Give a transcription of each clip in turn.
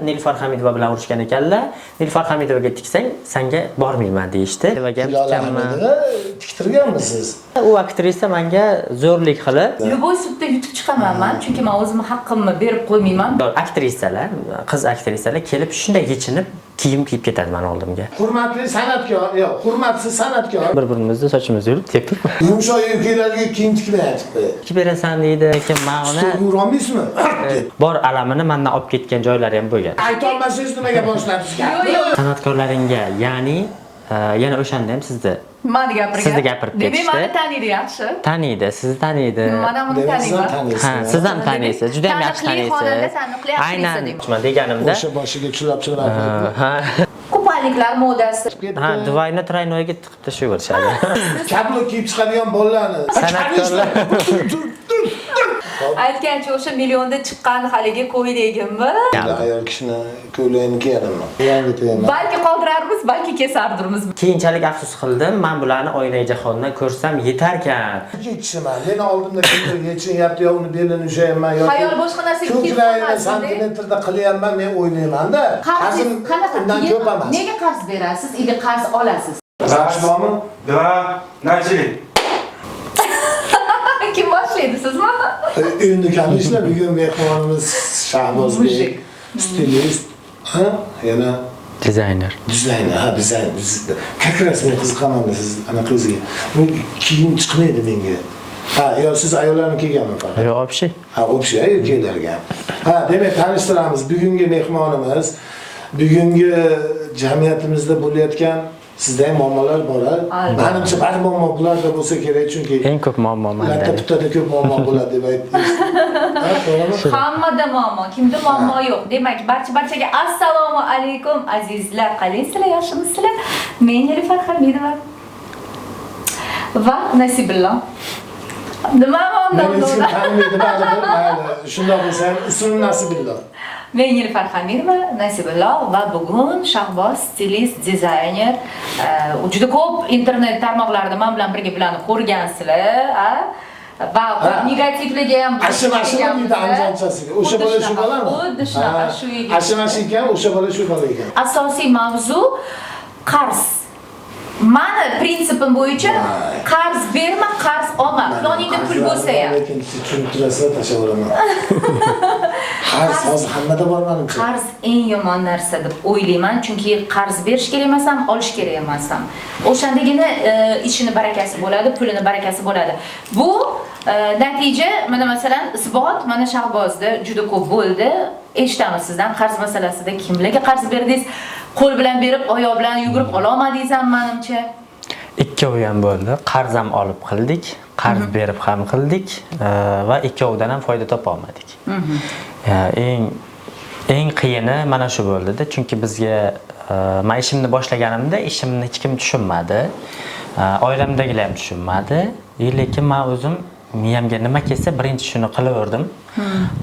Nilufar Hamidova bilan urushgan ekanlar. Nilufar Hamidovaga tiksang, senga bormayman deyishdi. Lola Hamidova tiktirganmisiz? U aktrisa menga zo'rlik qilib, Любой sudda yutib chiqaman men, chunki men o'zimni haqqimni berib qo'ymayman. aktrisalar, qiz aktrisalar kelib shunday yechinib kiyim kiyib ketadi men oldimga. Hurmatli san'atkor, yo'q, hurmatsiz san'atkor. Bir-birimizni sochimizni yurib tepib, Yumshoq yelkalarga kiyim tikmayapti. "Kiyib berasan" deydi, lekin men uni Yurolmaysizmi? bor alamini mendan olib ketgan joylari ham bo'lgan. Aytolmasangiz nimaga boshlabsiz? San'atkorlaringga, ya'ni yana o'shanda ham sizni Sizni gapirib ketishdi. Demak, meni taniydi yaxshi. taniydi, sizni taniydi. Mana buni taniyman. Ha, siz ham taniysiz, juda ham yaxshi taniysiz. Aynan deganimda O'sha boshiga chulab ha, Kupaliklar modasi. ha, Dubayni traynoyga tiqib tashlaverishadi. kablok kiyib chiqadigan bolalarni San'atkorlar Aytgancha o'sha millionda chiqqan haligi ko'ylagimmi? ayol kishini ko'ylagini kiyadimi? Yangi to'yman. Balki qoldirarmiz, balki kesardirmiz. Keyinchalik afsus qildim. Men bularni oynai jahonda ko'rsam yetarkan. Ikki kishiman. Meni oldimda kimdir yechinyapti, yo uni belini ushayapman yoki Xayol boshqa narsaga ketib ko'kragini qolmasin. santimetrda qilyapman, men o'ylayman-da. Qarzim undan ko'p emas. Nega qarz berasiz, yoki qarz olasiz? Qarz bormi? Да, начали. Kim boshlaydi, sizmi? Endi kamishlar bugun mehmonimiz Shahbozbek, stilist, ha, yana Dizayner. dizayner, ha, dizayner. Как раз men qiziqaman siz ana qizga. Bu kiyim chiqmaydi menga. Ha, yo siz ayollarni kiyganmi faqat? Yo'q, obshi. Ha, o'sha erkaklarga. Ha, demak tanishtiramiz. Bugungi mehmonimiz, bugungi jamiyatimizda bo'layotgan sizda ham muammolar bor-a? Menimcha bari muammo bularda bo'lsa kerak, chunki Eng ko'p muammo menda. latta putada ko'p muammo bo'ladi deb aytdingiz. Ha, to'g'rimi? Hammada muammo, kimda muammo yo'q. Demak, barchaga assalomu alaykum azizlar. Qalaysizlar, yaxshimisizlar? Men Nilufar Hamidova va Nasibullo. Nima Men hech kim bo'ldi? tanimaydi, baribir. Mayli, shundoq bo'lsa ham ismim Nasibullo. Men Nilufar Hamidova, Nasibullo va bugun Shahboz stilist, dizayner, juda ko'p internet tarmoqlarida men bilan birga bularni ko'rgansizlar, ha? Va negativligi ham Ashimashini deydi anjanchasiga. O'sha bola shu bolami? Xuddi shunaqa, shu yigit. Ashimash ekan, o'sha bola shu bola ekan. Asosiy mavzu qarz. Mani prinsipim bo'yicha qarz berma, qarz olma. Yoningda pul bo'lsa ham. Lekin siz tushuntirasiz, tashavaman. Qarz hozir hammada bor menimcha. Qarz eng yomon narsa deb o'ylayman, chunki qarz berish kerak emas ham, olish kerak emas ham. O'shandagina ishini barakasi bo'ladi, pulini barakasi bo'ladi. Bu natija, mana masalan, isbot mana Shahbozda juda ko'p bo'ldi. Eshitamiz sizdan qarz masalasida kimlarga qarz berdingiz? Qo'l bilan berib, oyoq bilan yugurib ololmadingiz ham menimcha. Ikkovi ham bo'ldi. Qarz ham olib qildik, qarz berib ham qildik va ikkovidan ham foyda topa olmadik. Eng qiyini mana shu bo'ldi-da, chunki bizga men ishimni boshlaganimda ishimni hech kim tushunmadi. Oilamdagilar ham tushunmadi. Lekin men o'zim miyamga nima kelsa birinchi shuni qilaverdim.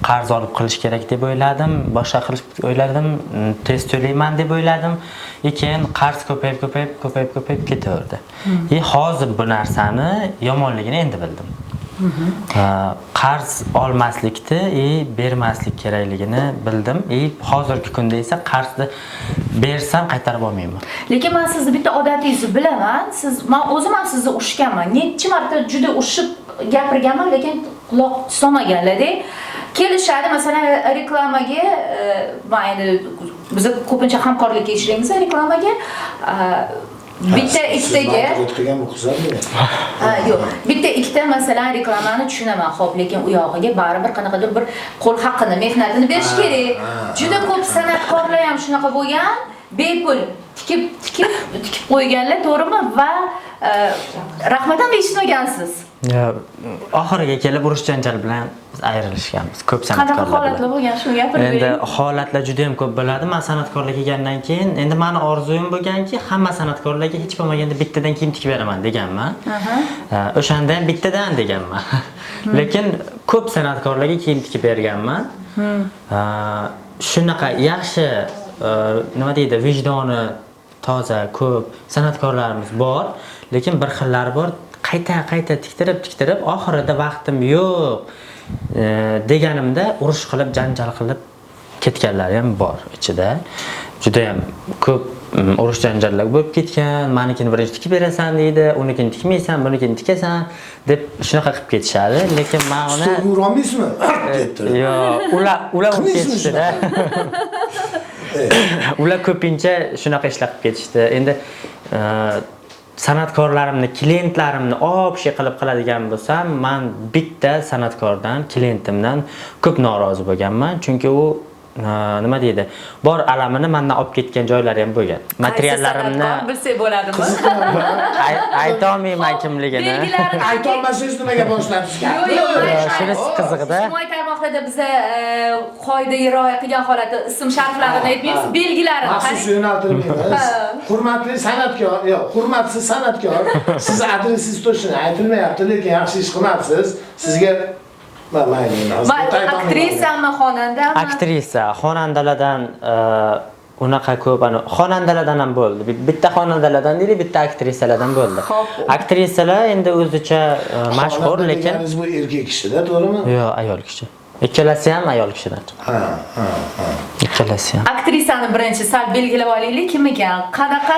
Qarz olib qilish kerak deb o'yladim, boshqa qilish o'yladim, tez to'layman deb o'yladim. Lekin qarz ko'payib ketaverdi. Hozir bu narsani yomonligini endi bildim. Qarz olmaslikni, bermaslik kerakligini bildim. Hozirgi kunda esa qarzni bersam qaytarib olmayman. Lekin men sizni bitta odatingizni bilaman. Men o'zim ham sizni ushganman. Necha marta juda ushib gapirganman, lekin quloq solmaganlar-da. Kelishadi, masalan, reklamaga, mayli biz ko'pincha hamkorlikka ishlaymiz reklamaga. Bitta ikkitaga o'tqigan bu qizarmi? Yo'q, bitta ikkita masalan reklamani tushunaman, xo'p, lekin u yog'iga baribir qanaqadir bir qo'l haqqini, mehnatini berish kerak. Juda ko'p san'atkorlar ham shunaqa bo'lgan, bepul tikib qo'yganlar, to'g'rimi? Va rahmat ham eshitmagansiz. Oxiriga kelib urush janjal bilan biz ayrilishganmiz. Ko'p san'atkorlar. Qanaqa holatlar bo'lgan, shuni gapirib bering. Endi holatlar juda ham ko'p bo'ladi. Men san'atkorlik kelgandan keyin endi meni orzuyim bo'lganki, hamma san'atkorlarga hech bo'lmaganda bittadan kiyim tikib beraman deganman. O'shanda ham bittadan deganman. Lekin ko'p san'atkorlarga kiyim tikib berganman. Shunaqa yaxshi nima deydi, vijdoni toza ko'p san'atkorlarimiz bor, lekin bir xillari bor. Qayta tiktirib oxirida vaqtim yo'q deganimda urush qilib, janjal qilib ketganlari ham bor ichida. Juda ham ko'p urush janjallar bo'lib ketgan. Manikini birinchi tikib berasan deydi, unikini tikmaysan, bunikini tikasan deb shunaqa qilib ketishadi. Lekin men uni Urolmaysizmi? Ketdi. Yo'q, ular olib ketishdi-da. Ular ko'pincha shunaqa ishlar qilib ketishdi. Endi san'atkorlarimni, klientlarimni opshiy qilib qiladigan bo'lsam, men bitta san'atkordan, klientimdan ko'p norozi bo'lganman, chunki u nima deydi? Bor alamini mendan olib ketgan joylari ham bo'lgan. Materiallarimni bilsak bo'ladimi? ayta olmayman kimligini. Aytolmasangiz nimaga boshlabsiz? Shunisi qizig'ida. Ijtimoiy tarmoqlarda biza qoidaga rioya qilgan holatda ism sharflarini aytmaymiz, belgilarini Maxsus yo'naltirmaymiz. Hurmatli san'atkor, yo'q, hurmatsiz san'atkor, siz adresingiz to'shini aytilmayapti, lekin yaxshi ish qilmabsiz. Sizga aktrisami, xonandami? Aktrisa, xonandalardan unaqa ko'p, xonandalardan ham bo'ldi. Bitta xonandalardan deylik, bitta aktrisalardan bo'ldi. Aktrisalar endi o'zicha mashhur, lekin bu erkak kishida, to'g'rimi? Yo'q, ayol kishi. Ikkalasi ham ayol kishidan. Ha. Ikkalasi ham. Aktrisani birinchi sal belgilab olaylik, kim ekan? Qanaqa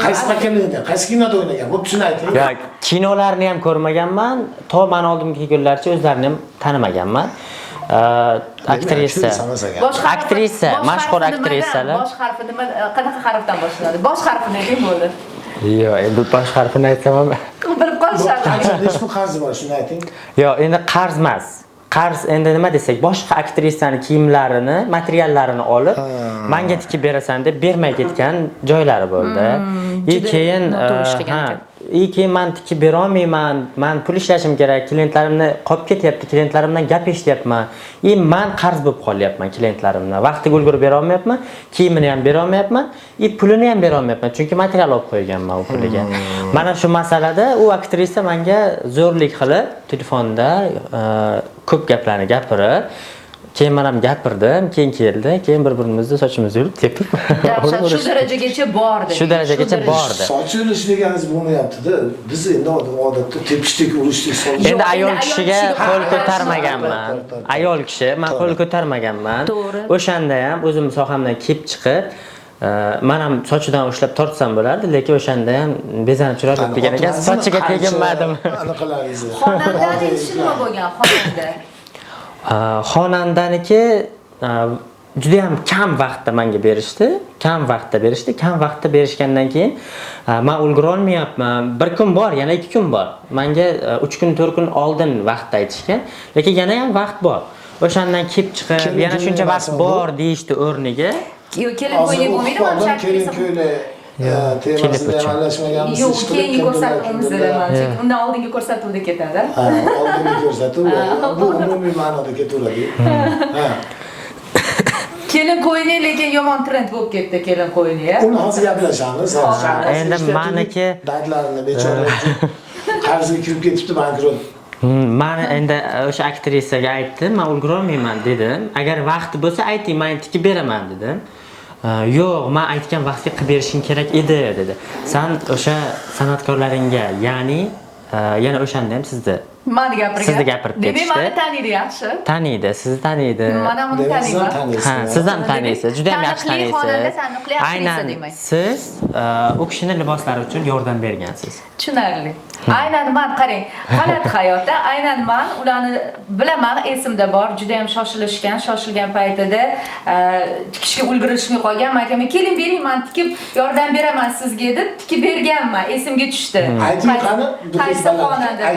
Qaysi pakalingda, qaysi kinoda o'ynagan? Bu shuni ayting. Yo'q, kinolarni ham ko'rmaganman, to men oldimgi kunlarcha o'zlarini ham tanimaganman. Aktrisa. Aktrisa, mashhur aktrisalar. Bosh harfi nima, qanaqa harfdan boshlanadi? Bosh harfini ayting bo'ldi. Yo'q, endi bosh harfini aytsam ham bilib qolishadi. Qancha qarzi bor, shuni ayting. Yo'q, endi qarz emas. Qarz endi nima desak, boshqa aktrisani kiyimlarini, materiallarini olib, menga tikib berasan deb bermay ketgan joylari bo'ldi. Keyin keyin men tikib bera olmayman, men pul ishlashim kerak, klientlarimni qolib ketyapti, klientlarimdan gap eshityapman. Men qarz bo'lib qolyapman klientlarimdan. Vaqtiga ulgurib bera olmayapman, kiyimini ham bera olmayapman, pulini ham bera olmayapman, chunki material olib qo'yganman u puliga. Mana shu masalada u aktrisa menga zo'rlik qilib telefonda ko'p gaplarni gapirib, keyin men ham gapirdim, keyin keldi, keyin bir-birimizni sochimizni yulib tepib. Shu darajagacha bordi. Shu darajagacha bordi. Soch yulish deganingiz bo'lmayapti-da. Biz endi odatda tepishdik, urishdik, solish. Endi ayol kishiga qo'l ko'tarmaganman. Ayol kishi, men qo'l ko'tarmaganman. O'shanda ham o'zim sohamdan kelib chiqib, men ham sochidan ushlab tortsam bo'lardi, lekin o'shanda ham bezanib turardi degan ekan, sochiga teginmadim. Anaqalaringiz. Xonandaning ishi nima bo'lgan xonanda? Xonandaniki juda ham kam vaqtda menga berishdi. Kam vaqtda berishgandan keyin men ulgura olmayapman. Bir kun bor, yana 2 kun bor. Menga 3 kun, 4 kun oldin vaqt aytishgan, lekin yana ham vaqt bor. O'shandan kelib chiqib, yana shuncha vaqt bor deyishdi o'rniga. Kelin ko'yni bo'lmaydi, mana shu aktrisa. Temasida aralashmaganmiz. Yo'q, keyingi ko'rsatuvimizda chunki undan oldingi ko'rsatuvda ketadi. Ha, oldingi ko'rsatuv bu umumiy ma'noda ketaveradi. Ha. Kelin ko'yni lekin yomon trend bo'lib ketdi kelin ko'yni. Uni hozir gaplashamiz. Endi meniki dardlarini bechora qarzga kirib ketibdi, bankrot. Men endi o'sha aktrisaga aytdim, men ulgura olmayman dedim. Agar vaqti bo'lsa ayting, men tikib beraman dedim. Yo'q, men aytgan vaqtga qilib berishing kerak edi dedi. Sen o'sha san'atkorlaringga, ya'ni yana o'shanda ham sizni Sizni gapirib ketishdi. Demak, meni taniydi yaxshi. Taniydi, sizni taniydi. Mana uni taniyman. Ha, siz ham taniysiz, juda ham yaxshi taniysiz. Taniqli aktrisa demak. Siz u kishining liboslari uchun yordam bergansiz. Tushunarli. Aynan men qarang, g'alati hayotda aynan men ularni bilaman, esimda bor, juda ham shoshilgan paytida tikishga ulgurishmay qolgan. Men aytaman, keling bering, men tikib yordam beraman sizga deb tikib berganman, esimga tushdi. Ayting qani, qaysi xonada?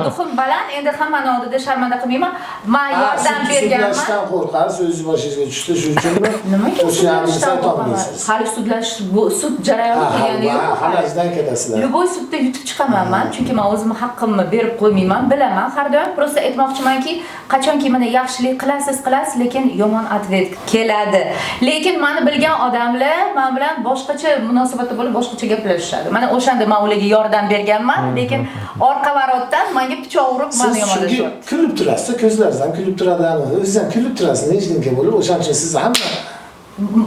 Duxum baland, endi hammani oldida sharmanda qilmayman. Men yordam berganman. Sudlashdan qo'rqasiz, o'zingiz boshingizga tushdi, shu uchunmi? Nimaga sudlashdan qo'rqasiz? Hali sudlash, bu sud jarayoni qilgani yo'q. Halajdan ketasizlar. Любой sudda yutib chiqaman men, chunki men o'zim haqqimni berib qo'ymayman, bilaman. Har doim prosta aytmoqchimanki, qachonki mana yaxshilik qilasiz, lekin yomon atvet keladi. Lekin meni bilgan odamlar men bilan boshqacha munosabatda bo'lib, boshqacha gaplashishadi. Mana o'shanda men ularga yordam berganman, lekin orqa varotdan menga pichoq urib meni yomonlashadi. Kulib turasiz, ko'zlaringizdan kulib turadi. O'zingiz ham kulib turasiz, hech kimga bo'lib, o'shaning uchun siz hamma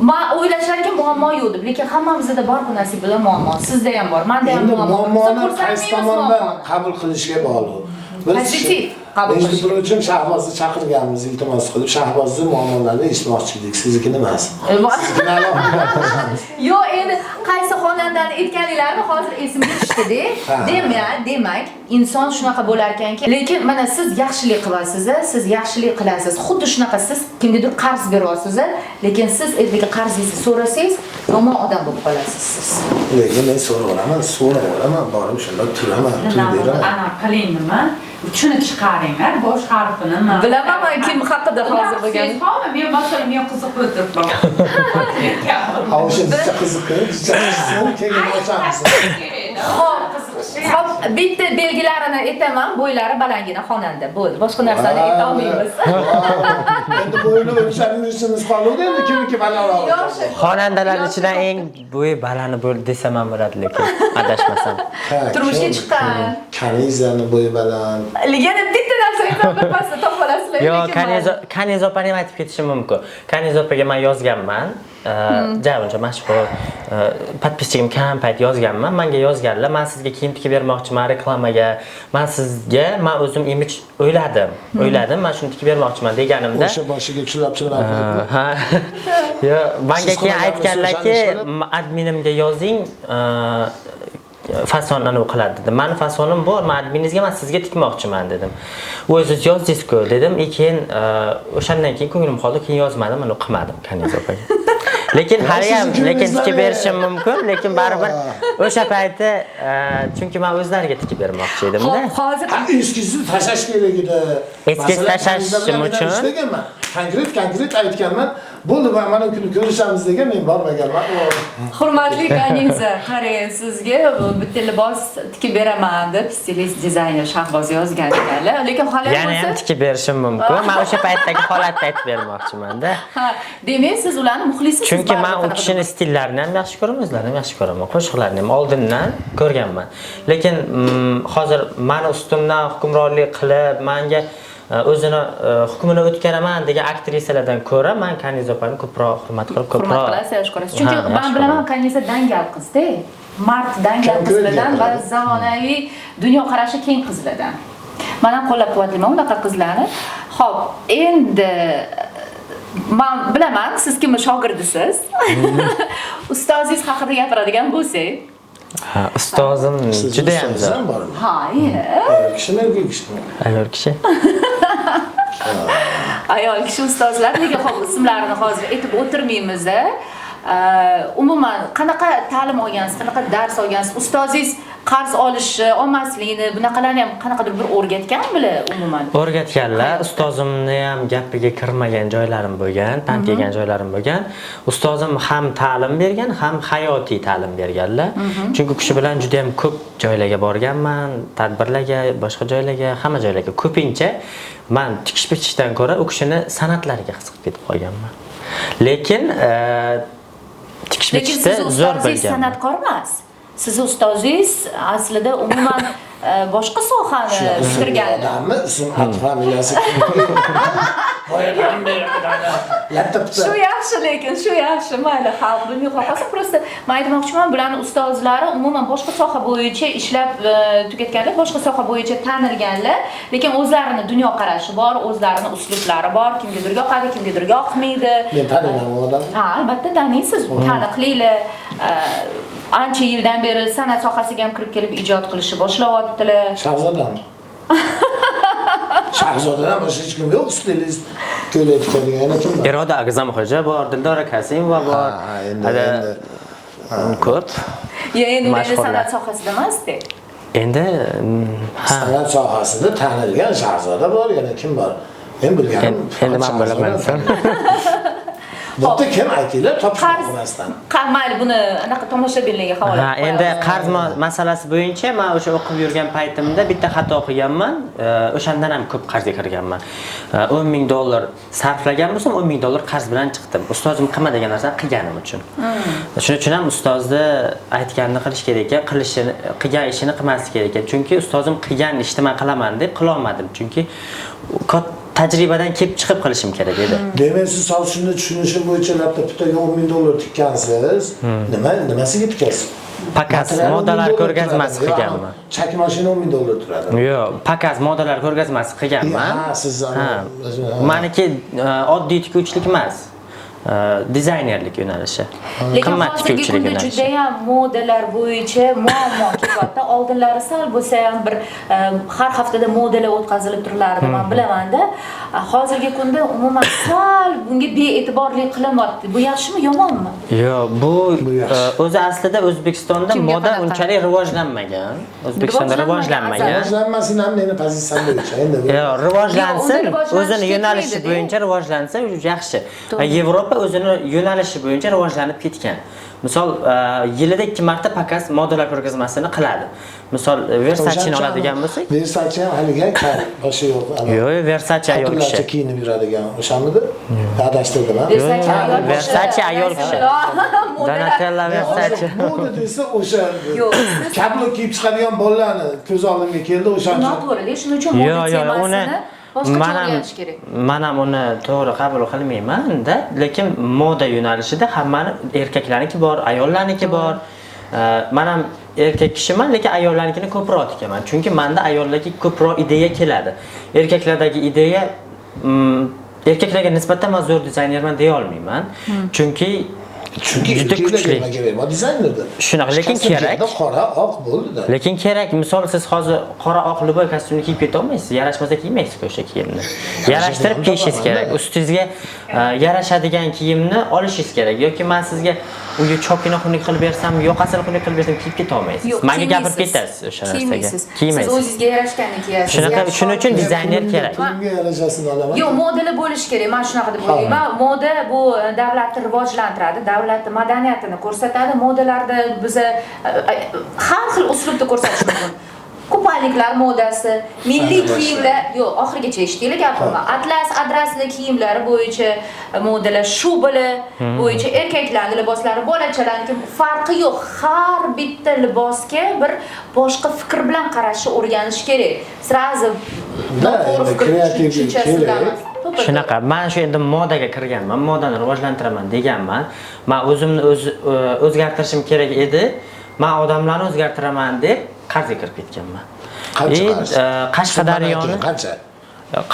men o'ylashlarga muammo yo'q deb, lekin hammamizda bor bu nasib bilan muammo. Sizda ham bor, menda ham muammo. Muammoni qaysi tomondan qabul qilishga bog'liq. Pozitiv. qabul Eshitib qilish. turuvchim Shahbozni chaqirganmiz, iltimos qilib, Shahbozni muammolarini eshitmoqchi edik. Sizniki nimasi? Sizniki alohida qilamiz. Yo, endi qaysi xonandani aytganinglarni hozir esimga tushdi-da. Demak, inson shunaqa bo'lar ekanki, lekin mana siz yaxshilik qilasiz, siz yaxshilik qilasiz. Xuddi shunaqa siz kimgadir qarz beryapsiz, lekin siz ertaga qarzingizni so'rasangiz, yomon odam bo'lib qolasiz siz. Lekin men so'raveraman, borib shunday turaman, turib beraman. Ana qilingmi? Tushunib chiqaringlar, bosh harfinimi? Bilaman kim haqida hozir bo'lgan. Men masalan men qiziqib o'tiribman. Ha, o'sha bizga qiziqib, keyin ochamiz. Hop, bitta belgilarini aytaman, bo'ylari balangina xonanda. Bo'ldi. Boshqa narsani ayta olmaymiz. Endi bo'yni o'lcharingizimiz qoluvdi, endi kimniki balandroq. Xonandalar ichidan eng bo'yi baland bo'ldi desam ham bo'ladi, lekin adashmasam. Turmushga chiqqan. Kanizani bo'yi baland. Yana bitta narsa aytib birpasda topalasizlar. Yo'q, Kaniz opani ham aytib ketishim mumkin. Kaniz opaga men yozganman. Uncha mashhur podpischigim kam payt yozganman. Menga yozganlar, men sizga kiyim tikib bermoqchiman reklamaga. Men sizga men o'zim imij o'yladim. Men shuni tikib bermoqchiman deganimda. O'sha boshiga chulab Ha. Yo, menga keyin aytganlarki, adminimga yozing, fasonlarni qiladi dedim. Meni fasonim bor, men adminingizga men sizga tikmoqchiman dedim. O'zingiz yozdingiz-ku dedim. Keyin o'shandan keyin ko'nglim qoldi, keyin yozmadim, uni o'qimadim Kaniz opaga. Lekin hali ham tikib berishim mumkin, lekin baribir o'sha payti chunki men o'zlariga tikib bermoqchi edim-da. Hozir eskizni tashlash kerak edi. Eskizni tashlashim uchun konkret aytganman. Bo'ldi, mana kuni ko'rishamiz degan, men bormaganman. hurmatli Kaniza, qarang, sizga bitta libos tikib beraman deb stilist dizayner Shahboz yozgan ekanlar. Lekin hali yana ham tikib berishim mumkin. Men o'sha paytdagi holatni aytib bermoqchiman-da. Ha, demak siz ularni muxlisisiz. Chunki men u kishining stillarini ham yaxshi ko'raman, o'zlarini ham yaxshi ko'raman, qo'shiqlarini ham oldindan ko'rganman. Lekin hozir meni ustimdan hukmronlik qilib, menga o'zini hukmini o'tkaraman degan aktrisalardan ko'ra men Kaniz opani ko'proq hurmat qilasiz, yaxshi ko'rasiz. Chunki men bilaman Kaniza dangal qizda, mard dangal qizlardan va zamonaviy dunyoqarashi keng qizlardan. Men ham qo'llab-quvvatlayman unaqa qizlarni. Xo'p, endi men bilaman siz kimni shogirdisiz. Ustozingiz haqida gapiradigan bo'lsak, Ha, ustozim juda ham zo'r. ha, Ayol kishi. Ayol kishi ustozlar nega ismlarini hozir aytib o'tirmaymiz. Umuman qanaqa ta'lim olgansiz, qanaqa dars olgansiz? Ustozingiz qarz olishni, olmaslikni, bunaqalarni ham qanaqadir bir o'rgatganmi umuman? O'rgatganlar, ustozimni ham gapiga kirmagan joylarim bo'lgan, tan kelgan joylarim bo'lgan. Ustozim ham ta'lim bergan, ham hayotiy ta'lim berganlar. Chunki u kishi bilan juda ham ko'p joylarga borganman, tadbirlarga, boshqa joylarga, hamma joylarga. Ko'pincha men tikish bichishdan ko'ra u kishini san'atlariga qiziqib ketib qolganman. Lekin tikish bichishda zo'r bo'lgan. San'atkor emas. Siz ustozingiz aslida umuman boshqa sohani bitirgan. Odamni ism familiyasi. Shu yaxshi, lekin shu yaxshi. Mayli, xalq bilmay qolsa, prosta men aytmoqchiman, bularning ustozlari umuman boshqa soha bo'yicha ishlab tugatganlar, boshqa soha bo'yicha tanilganlar, lekin o'zlarining dunyoqarashi bor, o'zlarining uslublari bor, kimgadir yoqadi, kimgadir yoqmaydi. Men taniyman u odamni. Ha, albatta taniysiz. Taniqlilar. Ancha yildan beri san'at sohasiga ham kirib kelib ijod qilishni boshlayaptilar. Shahzodami? Shahzodadan boshqa hech kim yo'q, stilist ko'ylakdagi yana kim bor? Iroda Agzamxo'ja bor, Dildora Kasimova bor. Endi ko'p. Ya endi ular san'at sohasida emas-da. Endi san'at sohasida tanilgan shahzoda bor, yana kim bor? Men bilganim. Endi men bilaman. Bitta kim aytinglar, topishib olmasdan. Mayli, buni anaqa tomoshabinlarga havola qilib qo'yamiz. Endi qarz masalasi bo'yicha men o'sha o'qib yurgan paytimda bitta xato qilganman. O'shandan ham ko'p qarzga kirganman. $10,000 sarflagan bo'lsam, $10,000 qarz bilan chiqdim. Ustozim qilma degan narsani qilganim uchun. Shuning uchun ham ustozni aytganini qilish kerak ekan, qilgan ishini qilmaslik kerak ekan. Chunki ustozim qilgan ishni men qilaman deb qila olmadim. Chunki tajribadan kelib chiqib qilishim kerak edi. Demak, siz shuni tushunishim bo'yicha laptopda $10,000 tikkansiz. Nimasiga tikasiz? Pakas modalar ko'rgazmasi qilganman. Chaki mashina $10,000 turadi. Yo'q, pakas modalar ko'rgazmasi qilganman. Ha, siz Maniki oddiy tikuvchilik emas. Dizaynerlik yo'nalishi. Lekin Qimmat hozirgi tikuvchilik kunda yo'nalishi. juda ham modalar bo'yicha muammo kelyapti. Oldinlari sal bo'lsa ham bir har haftada modalar o'tkazilib turilardi, men bilaman-da. Hozirgi kunda umuman sal bunga bee'tiborlik qilinyapti. Bu yaxshimi, yomonmi? Yo'q, bu yaxshi. o'zi aslida O'zbekistonda Kimga moda qanaqa? unchalik rivojlanmagan. O'zbekistonda rivojlanmagan. Rivojlanmasin ham meni pozitsiyam bo'yicha endi. Yo'q, rivojlansin, Yo'q, unda rivojlanish o'zini yo'nalishi ketmaydi-da. bo'yicha rivojlansa yaxshi. To'g'ri. Yevropa o'zini yo'nalishi bo'yicha rivojlanib ketgan. Misol, yilida 2 marta pakas modalar ko'rgazmasini qiladi. Misol, Versace'ni oladigan bo'lsak, Versace ham haliga kar, boshi yo'q. yo'q, Versace ayol Xotiracha kishi. kiyinib yuradigan o'shamidi? Adashtirdim ha. Versace ayol kishi. Donatella Versace. Moda desa o'sha Yo'q, kablo kiyib chiqadigan bolalarni ko'z oldimga keldi o'shaning uchun. noto'g'ri. Shuning uchun Yo'q, moda yo'q, uni temasini boshqacha o'rganish kerak. Men ham uni to'g'ri qabul qilmayman-da, lekin moda yo'nalishida hammani erkaklarniki bor, ayollarniki bor. Men ham erkak kishiman, lekin ayollarnikini ko'proq tikaman. Chunki menda ayollarga ko'proq ideya keladi. Erkaklardagi ideya erkaklarga nisbatan men zo'r dizaynerman deya olmayman. Chunki juda kuchli. Bu dizaynerdir. Shunaqa, lekin kerak. Qora, oq bo'ldi-da. Lekin kerak. Misol siz hozir qora oq liboy kostyumni kiyib keta olmaysiz. Yarashmasa kiymaysiz o'sha kiyimni. Yarashtirib kiyishingiz kerak. Ustingizga yarashadigan kiyimni olishingiz kerak. Yoki men sizga unga chokini xunuk qilib bersam, yoqasini xunuk qilib bersam kiyib keta olmaysiz. Menga gapirib ketasiz o'sha narsaga. Siz o'zingizga yarashganini kiyasiz. Shunaqa, shuning uchun dizayner kerak. Kimga yarashasini olaman? Yo'q, modalar bo'lishi kerak. Men shunaqa deb o'ylayman. Moda bu davlatni rivojlantiradi, davlat madaniyatini ko'rsatadi. Modalarda biz har xil uslubda ko'rsatish mumkin. Kupalniklar modasi, milliy kiyimlar, yo'q, oxirigacha eshitdinglar gapimni. Atlas, adresli kiyimlari bo'yicha modalar, shubalar bo'yicha erkaklarning liboslari, bolachalarning farqi yo'q. Har bitta libosga bir boshqa fikr bilan qarashni o'rganish kerak. Srazi noto'g'ri fikr tushunchasidan. Shunaqa, men shu endi modaga kirganman, modani rivojlantiraman deganman. Men o'zimni o'zgartirishim kerak edi. Men odamlarni o'zgartiraman deb qarzga kirib ketganman. Qashqadaryoni qancha?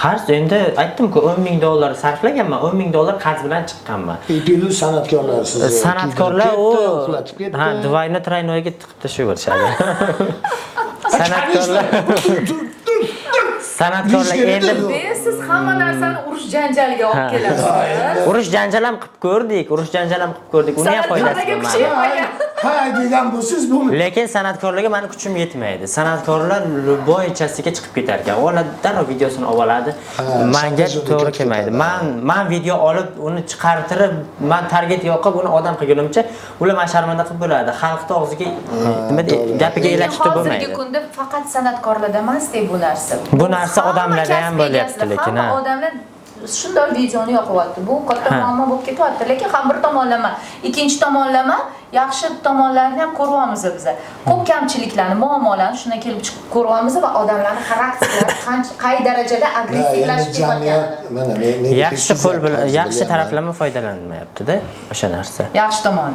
Qarz endi aytdim-ku $10,000 sarflaganman, $10,000 qarz bilan chiqqanman. Plus san'atkorlar siz. San'atkorlar u uxlatib ketdi. ha, двойной тройнойga tiqib tashaverishadi. San'atkorlar endi siz hamma narsani urush janjaliga olib kelasiz. urush janjal ham qilib ko'rdik, uni ham foydasi bo'lmadi. Ha, degan bo'lsiz bu. Lekin san'atkorlarga meni kuchim yetmaydi. San'atkorlar bo'yichasiga chiqib ketar ekan. Ulardan videosini oladi. Menga to'g'ri kelmaydi. Men video olib, uni chiqartirib, men target yoqib, uni odam qilgunimcha, ular men sharmanda qilib bo'ladi. Xalqning og'ziga nima gapiga elakishda bo'lmaydi. Hozirgi kunda faqat san'atkorlarda emas-da bu narsa. Bu narsa odamlarda ham bo'lyapti, lekin ha. Odamlar shunday videoni yoqyapti. Bu katta muammo bo'lib ketyapti, lekin ham bir tomonlama, ikkinchi tomonlama yaxshi tomonlarini ham ko'ryapmiz biz. Ko'p kamchiliklarni, muammolarni shundan kelib chiqib ko'ryapmiz va odamlarning xarakterlari qay darajada agressivlashib ketayotganini. Yaxshi qo'l bilan, yaxshi taraflama foydalanmayapti-da o'sha narsa. Yaxshi tomoni.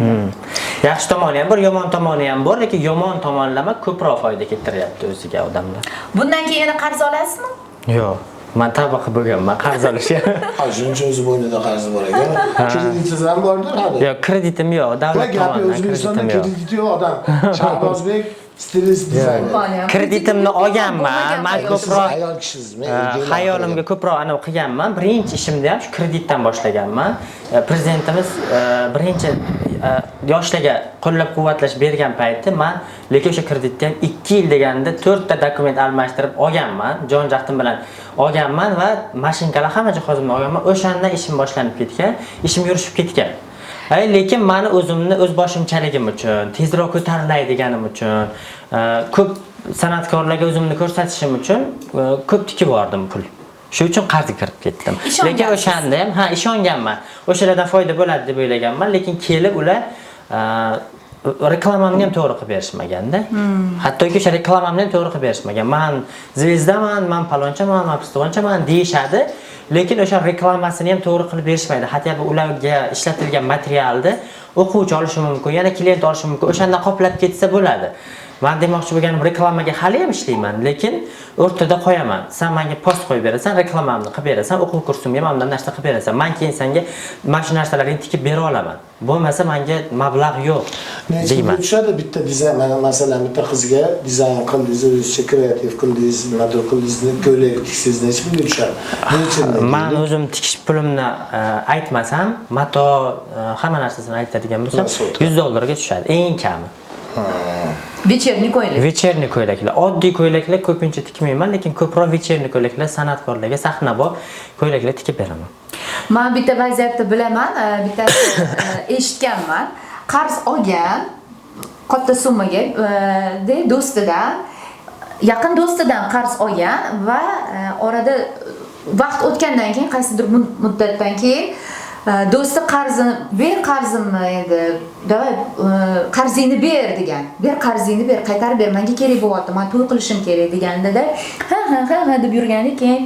Yaxshi tomoni ham bor, yomon tomoni ham bor, lekin yomon tomonlama ko'proq foyda keltiryapti o'ziga odamlar. Bundan keyin yana qarz olasizmi? Yo'q. Men tavba qilib bo'lganman qarz olishga. Ha, shuncha o'zi bo'ynida qarzi bor ekan. Kreditingiz ham bordir hali. Yo'q, kreditim yo'q, davlat tomonidan O'zbekistonda kreditim yo'q. krediti yo'q odam. Shahbozbek stilist dizayner. Kreditimni olganman, men ko'proq ayol kishisizmi? Hayolimga ko'proq anav qilganman. Birinchi ishimni ham shu kreditdan boshlaganman. Prezidentimiz birinchi yoshlarga qo'llab-quvvatlash bergan payti men lekin o'sha kreditni ham 2 yil deganda 4 ta dokument almashtirib olganman. Jon-jahdim bilan olganman va mashinkalar hamma jihozimni olganman. O'shandan ishim boshlanib ketgan, ishim yurishib ketgan. Lekin meni o'zimni o'z boshimchaligim uchun, tezroq ko'tarilay deganim uchun, ko'p san'atkorlarga o'zimni ko'rsatishim uchun ko'p tikib bordim pul. Shu uchun qarzga kirib ketdim. Lekin o'shanda ham ishonganman. O'shalardan foyda bo'ladi deb o'ylaganman, lekin kelib ular reklamamni ham to'g'ri qilib berishmaganda. Hattoki o'sha reklamamni ham to'g'ri qilib berishmagan. Men zvezdaman, men palonchaman, men pistonchaman deyshadi. Lekin o'sha reklamasini ham to'g'ri qilib berishmaydi. Hatto ularga ishlatilgan materialni o'quvchi olishi mumkin, yana klient olishi mumkin. O'shanda qoplab ketsa bo'ladi. Men demoqchi bo'lganim reklamaga hali ham ishlayman, lekin o'rtada qo'yaman. Sen menga post qo'yib berasan, reklamamni qilib berasan, o'quv kursimga mana bunday narsa qilib berasan. Men keyin senga mana shu narsalarni tikib bera olaman. Bo'lmasa menga mablag' yo'q deyman. Tushadi bitta dizayn, mana masalan bitta qizga dizayn qildingiz, o'zingizcha kreativ qildingiz, nimadir qildingiz, ko'ylak tiksangiz necha pulga tushadi? Men o'zim tikish pulimni aytmasam, mato hamma narsasini aytadigan bo'lsam, $100 tushadi eng kami. Вечерний ko'ylak. Вечерний ko'ylaklar. Oddiy ko'ylaklar ko'pincha tikmayman, lekin ko'proq вечерний ko'ylaklar san'atkorlarga sahnabop ko'ylaklar tikib beraman. Men bitta vaziyatni bilaman, bittasi eshitganman. Qarz olgan katta summaga do'stidan, yaqin do'stidan qarz olgan va orada vaqt o'tgandan keyin qaysidir muddatdan keyin do'sti qarzimni endi davay qarzingni ber degan. Qarzingni ber, qaytarib ber, menga kerak bo'lyapti, men to'y qilishim kerak deganda ha deb yurgani keyin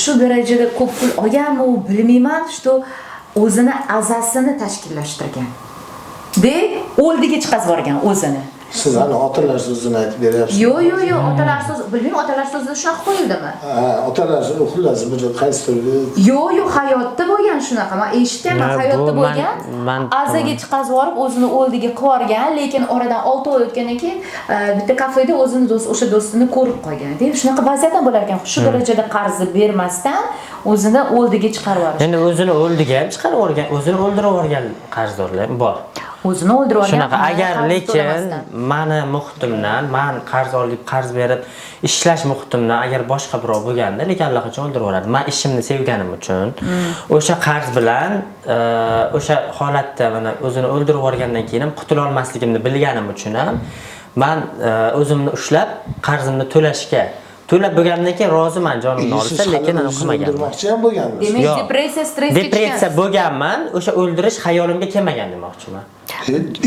shu darajada ko'p pul olganmi u bilmayman, что o'zini azasini tashkillashtirgan. O'ldiga chiqazib yuborgan o'zini. Siz ana otalar so'zini aytib beryapsiz. Yo'q, otalar so'zi, bilmayman, otalar so'zida shunaqa qo'yildimi? Otalar xullas bir qaysi turga. Yo'q, hayotda bo'lgan shunaqa. Men eshitganman, hayotda bo'lgan. Azaga chiqazib yuborib, o'zini o'ldiga qo'ygan, lekin oradan 6 oy o'tgandan keyin bitta kafeda o'zini o'sha do'stini ko'rib qolgan. Deb shunaqa vaziyat ham bo'lar ekan. Shu darajada qarzni bermasdan o'zini o'ldiga chiqarib yuborish. Endi o'zini o'ldiga ham chiqarib yuborgan, o'zini o'ldirib yuborgan qarzdorlar bor. O'zini o'ldirib yuborgan. Shunaqa, agar lekin meni muhitimdan, men qarz berib ishlash muhitimdan agar boshqa birov bo'lganda, lekin allaqachon o'ldirib yuboradi. Men ishimni sevganim uchun o'sha qarz bilan o'sha holatda mana o'zini o'ldirib yuborgandan keyin ham qutula olmasligimni bilganim uchun ham men o'zimni ushlab qarzimni to'lab bo'lgandan keyin roziman jonimni olsa, lekin uni qilmaganman. O'ldirmoqchi ham bo'lgansiz. Demak, depressiya, stressga tushgan. Depressiya bo'lganman, o'sha o'ldirish xayolimga kelmagan demoqchiman.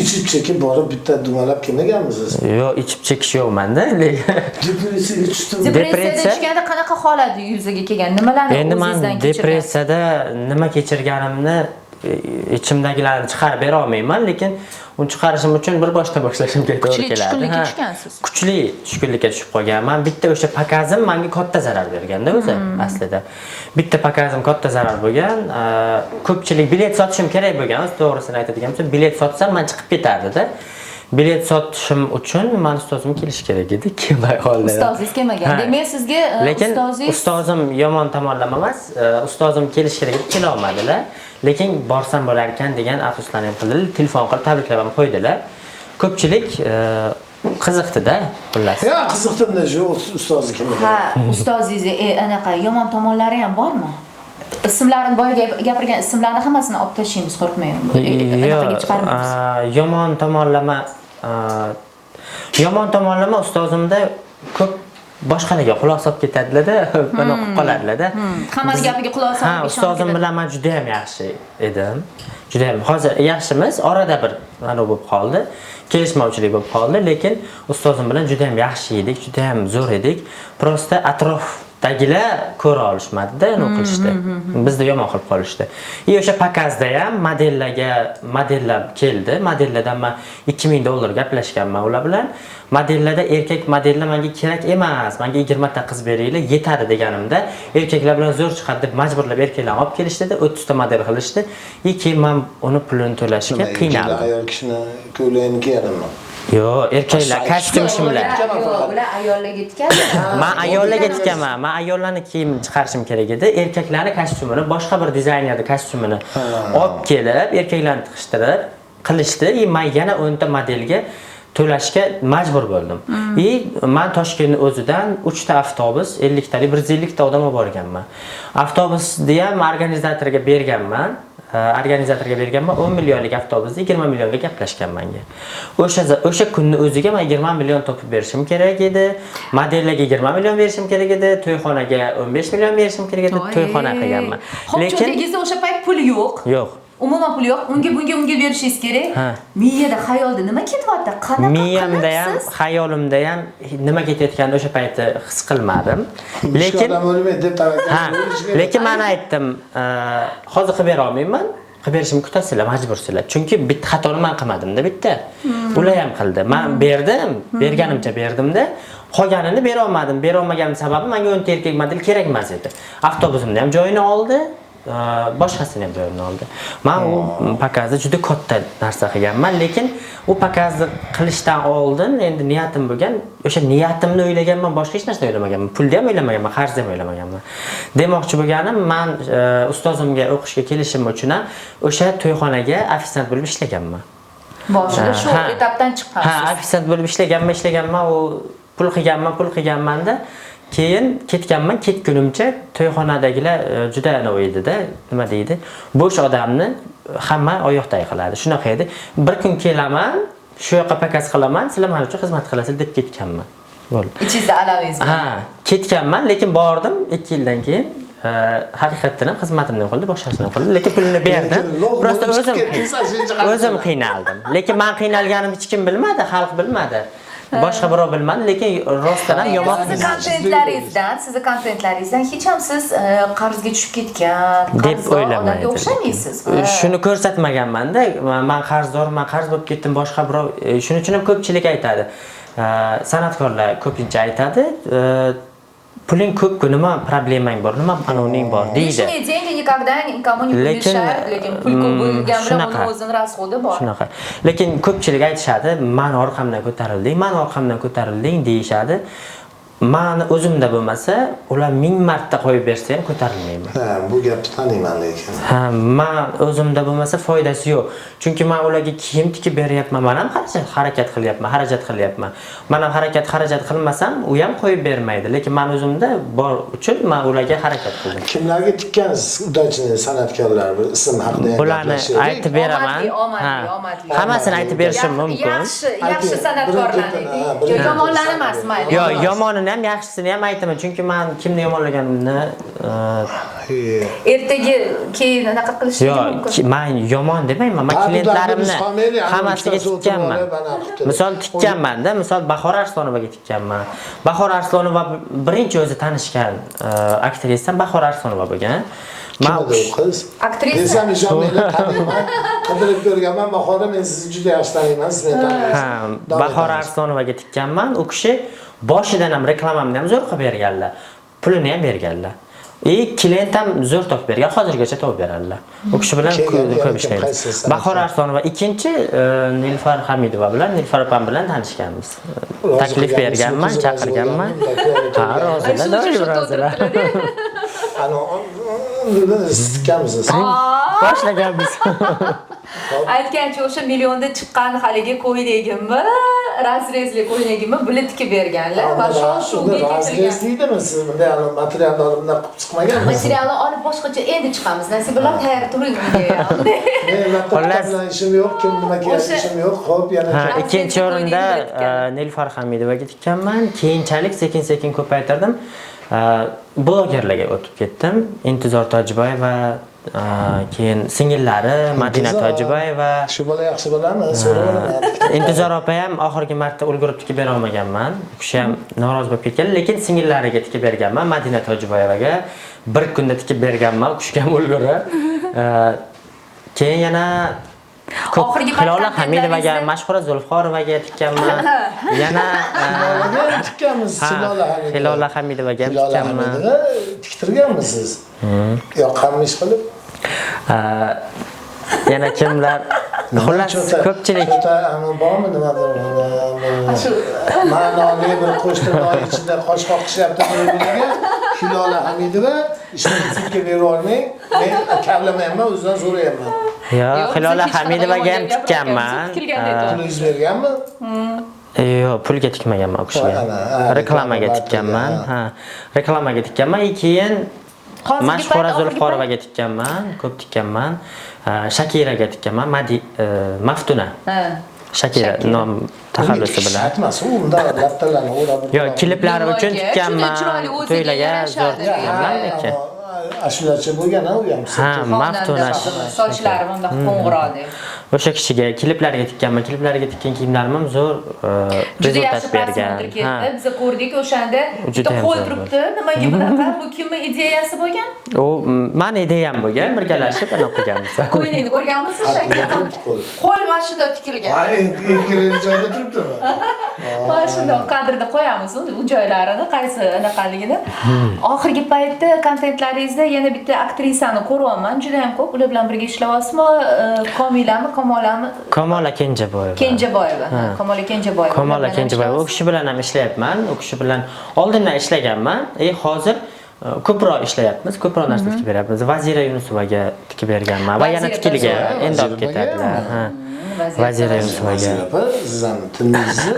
Ichib chekib borib bitta dumalab kelmaganmisiz? Yo'q, ichib chekish yo'qmanda, lekin Depressiyaga tushdimi? Depressiyada tushganda qanaqa holat yuzaga kelgan? Nimalarni endi men o'zingizdan kechirgan? depressiyada nima kechirganimni ichimdagilarni chiqarib bera olmayman, lekin uni chiqarishim uchun bir boshdan boshlashim kerak keladi. Tushkunlikka tushgansiz. Kuchli tushkunlikka tushib qolganman. Bitta o'sha pakazim menga katta zarar berganda o'zi aslida. Bitta pakazim katta zarar bo'lgan. Ko'pchilik bilet sotishim kerak bo'lgan. To'g'risini aytadigan bo'lsam, bilet sotsam men chiqib ketardi-da. Bilet sotishim uchun men ustozim kelish kerak edi, kelmay qoldi. Ustozingiz kelmagan. Demak, sizga lekin ustozim yomon tomonlama emas, ustozim kelish kerak edi, kela olmadilar. Lekin borsam bo'lar ekan degan afsuslarni ham qildilar, telefon qilib tabriklab ham qo'ydilar. Ko'pchilik qiziqdi-da, xullas. Ya qiziqdimda shu ustozni kelmagan. Ha, ustozingiz anaqa yomon tomonlari ham bormi? Ismlarini boya gapirgan ismlarni hammasini olib tashlaymiz, qo'rqmang. Anaqaga chiqarmaymiz. Yomon tomonlama ustozimda ko'p boshqalarga quloq solib ketadilar-da, buni o'qib qoladilar-da. Hammani gapiga quloq solib ishonib. Ustozim bilan men juda ham yaxshi edim. Juda ham hozir yaxshimiz, orada bir mana bo'lib qoldi. Kelishmovchilik bo'lib qoldi, lekin ustozim bilan juda ham yaxshi edik, juda ham zo'r edik. Prosta atrofdagilar ko'ra olishmadi-da, uni qilishdi. Bizni yomon qilib qolishdi. O'sha pakazda ham modellar keldi. Modellardan men $2000 gaplashganman ular bilan. Modellarda erkak modellar menga kerak emas. Menga 20 ta qiz beringlar, yetadi deganimda, erkaklar bilan zo'r chiqadi deb majburlab erkaklarni olib kelishdi-da, 30 ta model qilishdi. Keyin men uni pulini to'lashga qiynaldim. Ayol kishini ko'ylagini kiyadimi? Yo'q, erkaklar kostyum shimlar. Ular ayollarga tikadi. Men ayollarga tikaman. Men ayollarni kiyim chiqarishim kerak edi. Erkaklarni kostyumini, boshqa bir dizaynerni kostyumini olib kelib, erkaklarni tiqishtirib qilishdi. Men yana 10 ta modelga to'lashga majbur bo'ldim. Men Toshkentning o'zidan 3 ta avtobus, 50 talik, 150 ta odam olib borganman. Avtobusni ham organizatorga berganman. 10 millionlik avtobusda 20 millionga gaplashgan menga. O'sha kunni o'ziga men 20 million topib berishim kerak edi. Modellarga 20 million berishim kerak edi, to'yxonaga 15 million berishim kerak edi, to'yxona qilganman. Lekin o'sha payt pul yo'q. Yo'q. Umuman pul yo'q. Unga berishingiz kerak. Miyada, xayolda nima ketyapti? Qanaqa? Miyamda ham, xayolimda ham nima ketayotganini o'sha paytda his qilmadim. Lekin men aytdim, hozir qilib bera olmayman. qilib berishimni kutasizlar, majbursizlar. Chunki bitta xatoni men qilmadim-da bitta. Ular ham qildi. Men berdim, berganimcha berdimda, qolganini bera olmadim. Bera olmaganim sababi menga 10 erkak model kerak emas edi. Avtobusimni ham joyini oldi. Boshqasini ham joyini oldi. Men u pakazni juda katta narsa qilganman, lekin u pakazni qilishdan oldin endi niyatim bo'lgan, o'sha niyatimni o'ylaganman, boshqa hech narsa o'ylamaganman. Pulni ham o'ylamaganman, qarzni ham o'ylamaganman. Demoqchi bo'lganim, men ustozimga o'qishga kelishim uchun ham o'sha to'yxonaga ofitsiant bo'lib ishlaganman. Boshida shu etapdan chiqqansiz. Ha, ofitsiant bo'lib ishlaganman, u pul qilganman-da. Keyin ketganman, ketgunimcha to'yxonadagilar juda nima edi-da, nima deydi? Bo'sh odamni hamma oyoqday qiladi. Shunaqa edi. Bir kun kelaman, shu yoqqa pakas qilaman, sizlar men uchun xizmat qilasiz deb ketganman. Bo'ldi. Ichingizda alavingiz. Ha, ketganman, lekin bordim 2 yildan keyin. Haqiqatan ham xizmatimni qildi, boshqasini qildi, lekin pulini berdim. Prosta o'zim qiynaldim. Lekin men qiynalganim hech kim bilmadi, xalq bilmadi. Boshqa birov bilmadi, lekin rostdan ham yomon. Sizni kontentlaringizdan hech ham siz qarzga tushib ketgan, deb o'ylamayman. O'xshamaysiz. Shuni ko'rsatmaganman-da. Men qarzdorman, qarz bo'lib ketdim, boshqa birov. Shuning uchun ham ko'pchilik aytadi. San'atkorlar ko'pincha aytadi, puling ko'p-ku, nima problemang bor, nima qanoning bor deydi. Деньги никогда никому не помешают, lekin pul ko'p bo'lgan bilan uning o'zining rasxodi bor. Shunaqa. Lekin ko'pchilik aytishadi, "Men orqamdan ko'tarilding", deyishadi. Men o'zimda bo'lmasa, ular 1000 marta qo'yib bersa ham ko'tarilmayman. Ha, bu gapni taniyman lekin. Ha, men o'zimda bo'lmasa foydasi yo'q. Chunki men ularga kiyim tikib beryapman, men ham harakat qilyapman. Men ham xarajat qilmasam, u ham qo'yib bermaydi. Lekin men o'zimda bor uchun men ularga harakat qildim. Kimlarga tikkansiz udachini san'atkorlar ism haqida bularni aytib beraman. Omadli. Hammasini aytib berishim mumkin. Yaxshi san'atkorlarni. Yomonlar emas, mayli. Yo'q, yomonini ham, yaxshisini ham aytaman. Chunki men kimni yomonlaganimni ertaga keyin anaqa qilishingiz mumkin. Yo'q, men yomon demayman. Men klientlarimni hammasiga tikkanman. Misol tikkanman-da, misol Bahor Arslonovaga tikkanman. Bahor Arslonova birinchi o'zi tanishgan aktrisam Bahor Arslonova bo'lgan. Men qiz aktrisa. Desam ishonmaydi, taniyman. Qidirib ko'rganman, Bahora, men sizni juda yaxshi taniyman, sizni taniyman. Ha, Bahor Arslonovaga tikkanman. U kishi boshidan ham reklamamni ham zo'r qilib berganlar. Pulini ham berganlar. Klient ham zo'r topib bergan, hozirgacha topib beradilar. U kishi bilan ko'p ishlaymiz. Bahor Arslonova ikkinchi Nilufar Hamidova bilan, Nilufar opam bilan tanishganmiz. Taklif berganman, chaqirganman. Ha, rozilar. Siz tikkanmisiz? Boshlaganmiz. Aytgancha o'sha millionda chiqqan haligi ko'ylagimni, razrezli ko'ylagimni buli tikib berganlar va shu razrezliydimi siz bunday materialni olib bunday qilib chiqmaganmisiz? Materialni olib boshqacha endi chiqamiz. Nasibalar tayyor turing deya. Men laptoplar bilan ishim yo'q, kim nima kerak ishim yo'q. Xo'p, yana ikkinchi o'rinda Nilufar Hamidovaga tikkanman. Keyinchalik sekin-sekin ko'paytirdim. Blogerlarga o'tib ketdim. Intizor Tojiboyeva, keyin singillari Madina Tojiboyeva. Shu bola yaxshi bo'lami? So'rayman. Intizor opa ham oxirgi marta ulgurib tikib bera olmaganman. U kishi ham norozi bo'lib ketgan, lekin singillariga tikib berganman. Madina Tojiboyevaga bir kunda tikib berganman, u kishi ham ulgurib. Keyin yana Hilola Hamidovaga, Mashhura Zulfxorovaga tikkanman. Yana tikkanmiz Hilola Hamidovaga tikkanman. Tiktirganmisiz? Yoqqanmi ish qilib? Yana kimlar? Xullas ko'pchilik. Bormi nimadir? Ma'noli bir qo'shtirnoq ichida qosh qoqishyapti birbiriga. Hilola Hamidova ishni sizga berib olmang. Men kavlamayman, o'zidan so'rayapman. Yo'q, Hilola Hamidovaga ham tikkanman. Pulingiz berganmi? Yo'q, pulga tikmaganman u kishiga. Reklamaga tikkanman. Ha, reklamaga tikkanman. Keyin Mashhura Zulfxorovaga tikkanman, ko'p tikkanman. Shakiraga tikkanman, Maftuna. Shakira nom taxallusi bilan. Aytmas, unda laptalarni o'rab. Yo'q, kliplari uchun tikkanman. To'ylarga zo'r tikkanman lekin. ashulachi bo'lgan u ham. Ha, Maftunash. Sochlari bunda qo'ng'iroqdi. O'sha kishiga kliplarga tikkanman. Kliplarga tikkan kiyimlarim ham zo'r Juda yaxshi rezultat bergan. prosmotr ketdi. Biz ko'rdik o'shanda. Juda ham Qo'y zo'r turibdi. Nimaga bunaqa? Bu kimning ideyasi bo'lgan? U meni ideyam bo'lgan, birgalashib ana qilganmiz. Qo'yingni ko'rganmisiz shakar? Qo'y mashina tikilgan. Ha, eng joyda turibdimi? Mashina kadrda qo'yamiz u joylarini, qaysi anaqaligini. Oxirgi paytda kontentlaringizda yana bitta aktrisani ko'ryapman. Juda ham ko'p ular bilan birga ishlayapsizmi? Komilami, Kamolami? Kamola Kenjaboyeva. Kenjaboyeva. Kamola Kenjaboyeva. Kamola Kenjaboyeva. U kishi bilan ham ishlayapman. U kishi bilan oldindan ishlaganman. Hozir ko'proq ishlayapmiz, ko'proq narsa tikib beryapmiz. Vazira Yunusovaga tikib berganman va yana tikilgan, endi olib ketadilar. Ha. Vazira Yunusovaga. Sizlarning tilingizni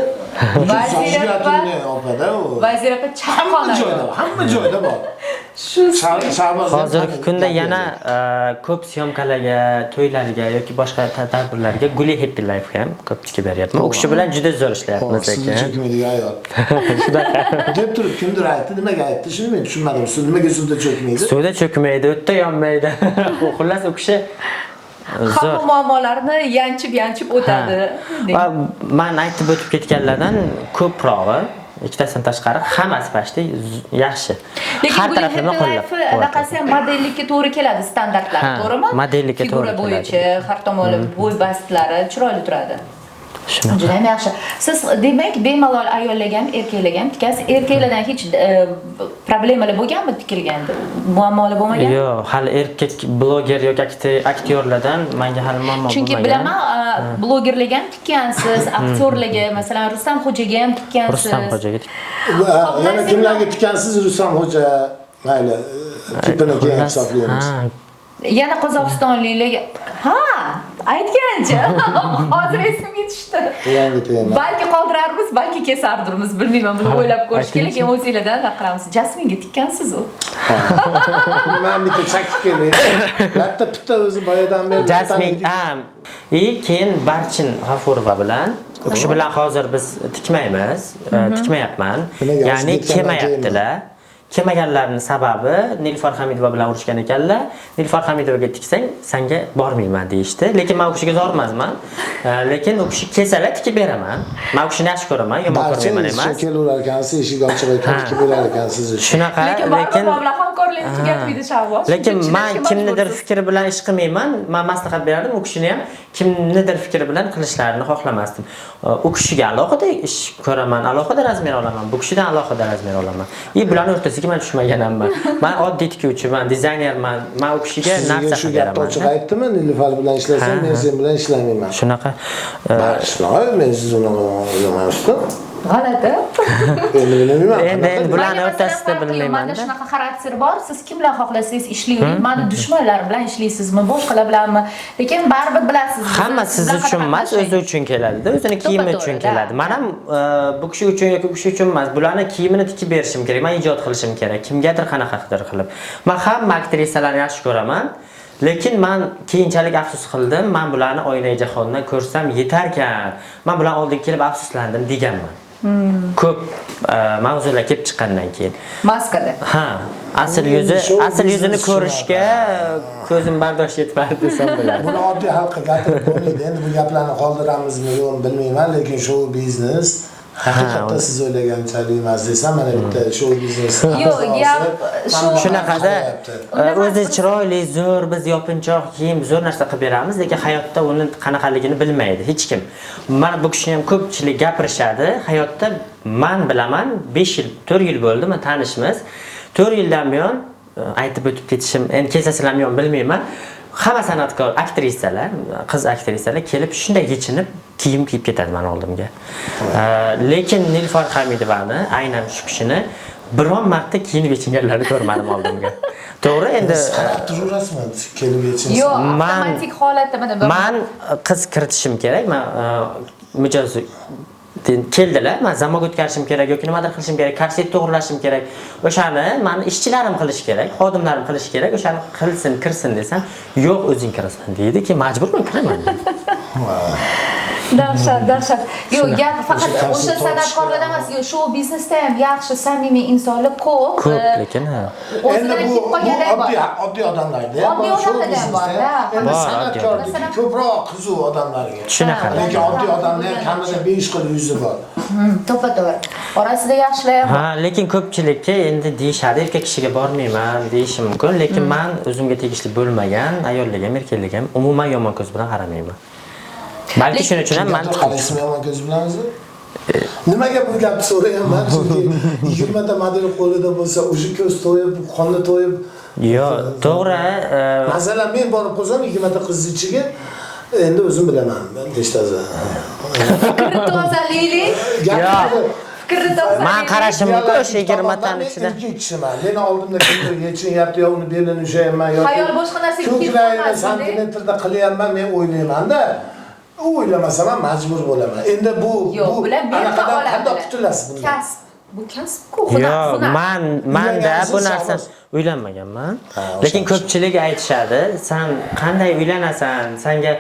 Vazir opa chaqonadi. Hamma joyda bor. Shu Hozirgi kunda yana ko'p syomkalarga, to'ylarga yoki boshqa tadbirlarga Guli Happy Life ham ko'p tikib beryapman. U kishi bilan juda zo'r ishlayapmiz Sizni ekan. cho'kmaydigan ayol. Deb turib kimdir aytdi, nimaga aytdi? Shuni men tushunmadim. Nimaga suvda cho'kmaydi? Suvda cho'kmaydi, o'tda yonmaydi. Xullas u kishi hamma muammolarni yanchib o'tadi. Men aytib o'tib ketganlardan ko'prog'i, ikkitasidan tashqari hammasi pashti yaxshi. Har taraflama qo'llab. Anaqasi ham modellikka to'g'ri keladi, standartlar, to'g'rimi? Modellikka to'g'ri keladi. Figura bo'yicha har tomonlama bo'y bastlari chiroyli turadi. Shunaqa. Juda ham yaxshi. Siz demak bemalol ayollarga ham erkaklarga ham tikasiz. Erkaklardan hech problemalar bo'lganmi tikilganda? Muammolar bo'lmagan? Yo'q, hali erkak bloger yoki aktyorlardan menga hali muammo bo'lmagan. Chunki bilaman, blogerlarga ham tikkansiz, aktyorlarga, masalan, Rustam Xo'jaga ham tikkansiz. Rustam Xo'jaga Yana kimlarga tikkansiz? Rustam Xo'ja, mayli, tipini keyin hisoblaymiz. Yana Qozog'istonliklarga aytgancha hozir esimga tushdi. Balki qoldirarmiz, balki kesardirmiz, bilmayman, buni o'ylab ko'rish kerak. O'zingizlardan qilamiz. Jasminga tikkansiz u. Men bitta chakib kelay. Bitta o'zi boyadan beri Jasmin keyin Barchin G'afurova bilan u kishi bilan hozir biz tikmaymiz, tikmayapman. Ya'ni kelmayaptilar. Kelmaganlarning sababi Nilufar Hamidova bilan urushgan ekanlar. Nilufar Hamidovaga tiksang, senga bormayman deyishdi. Lekin men u kishiga zo'r emasman. Lekin u kishi kelsalar tikib beraman. Men u kishini yaxshi ko'raman, yomon ko'rmayman emas. Kelaverar ekansiz, eshik ochib tikib berar ekansiz. Shunaqa, lekin hamkorlik tugatmaydi Shahboz. Lekin men kimnidir fikri bilan ish qilmayman. Men maslahat berardim, u kishini ham kimnidir fikri bilan qilishlarini xohlamasdim. U kishiga alohida ish ko'raman, alohida razmer olaman. Bu kishidan alohida razmer olaman. Bularning o'rtasiga men tushmaganman. Men oddiy tikuvchiman, dizaynerman. Men u kishiga narsa shu gapni ochiq aytdimi? Nilufar bilan ishlasam, men sen bilan ishlamayman. Shunaqa. Men siz uni o'ylamayapsizmi? G'alati. Endi bularning o'rtasida bilmayman. Menda shunaqa xarakter bor. Siz kim bilan xohlasangiz ishlayvering. Meni dushmanlar bilan ishlaysizmi, boshqalar bilanmi? Lekin baribir bilasiz. Hamma siz uchun emas, o'zi uchun keladi-da, o'zini kiyimi uchun keladi. Men ham bu kishi uchun yoki bu kishi uchun emas, bularni kiyimini tikib berishim kerak, men ijod qilishim kerak, kimgadir qanaqadir qilib. Men hamma aktrisalarni yaxshi ko'raman. Lekin men keyinchalik afsus qildim. Men bularni oynai jahondan ko'rsam yetarkan. Men bular oldin kelib afsuslandim deganman. Ko'p mavzular kelib chiqqandan keyin. Maskada. Asl yuzini ko'rishga ko'zim bardosh yetmadi desam bo'ladi. Buni oddiy xalqqa gapirib bo'lmaydi. Endi bu gaplarni qoldiramizmi yo'qmi bilmayman, lekin show biznes haqiqatda siz o'ylaganchalik emas desam, mana bitta show biznes. Yo'q, gap shunaqada o'zi chiroyli, zo'r, biz yopinchoq kiyim, zo'r narsa qilib beramiz, lekin hayotda uni qanaqaligini bilmaydi hech kim. Mana bu kishini ham ko'pchilik gapirishadi. Hayotda men bilaman, 5 yil, 4 yil bo'ldi men tanishmiz. 4 yildan buyon aytib o'tib ketishim, endi kesasizlarmi yo'q bilmayman. Hamma san'atkor aktrisalar, qiz aktrisalar kelib shunday yechinib kiyim kiyib ketadi men oldimga. Lekin Nilufar Hamidovani, aynan shu kishini biron marta kiyinib yechinganlarni ko'rmadim oldimga. To'g'ri, endi turasizmi kelib yechinsiz? Yo'q, avtomatik holatda mana men qiz kiritishim kerak, men mijoz keldilar, men zamok o'tkazishim kerak yoki nimadir qilishim kerak, korset to'g'rilashim kerak. O'shani men ishchilarim qilish kerak, xodimlarim qilish kerak. O'shani qilsin, kirsin desam, yo'q o'zing kirasan deydi ki, majburman kiraman. Dahshat. Yo'q, gap faqat O'sha o'sha kasb san'atkorlarda emas, yo'q, show biznesda ham yaxshi, samimiy insonlar ko'p. Ko'p, lekin ha. Endi O'zlari bu ketib qolganlar bor. oddiy odamlarda Oddiy odamlarda ham bor, da. Endi Bor, san'atkorniki ko'proq qiziq odamlarga. Shunaqa. Lekin oddiy odamlar kamida 5 xil yuzi bor. To'ppa-to'g'ri. Orasida yaxshilar ham bor. Ha, lekin ko'pchilikka endi deyishadi, erkak kishiga bormayman deyishi mumkin, lekin men o'zimga tegishli bo'lmagan ayollarga ham erkaklarga ham umuman yomon ko'z bilan qaramayman. Balki shuning uchun ham men qaraysizmi yomon ko'z bilanmi? Nimaga bu gapni so'rayapman? Chunki 20 ta model qo'lida bo'lsa, o'sha ko'z to'yib, qonni to'yib. Yo'q, to'g'ri. Masalan, men borib qolsam 20 ta qiz ichiga endi o'zim bilaman, nechtasi. Fikri tozalaylik. Fikri tozalaylik. Men qarashim mumkin o'sha 20 taning ichida. Ikki kishiman. Meni oldimda kimdir yechinyapti, yo uni belini ushayapman yoki Xayol boshqa narsaga ketib ko'kragini qolmasin, santimetrda qilyapman, men o'ylayman-da. O'ylamasam ham majbur bo'laman. Endi bu Yo'q, bular berka oladi. qanday qutulasiz bundan? Kasb. Bu kasb-ku, hunar. Yo'q, manda bu narsa uylanmaganman. Lekin ko'pchilik aytishadi, sen qanday uylanasan? Senga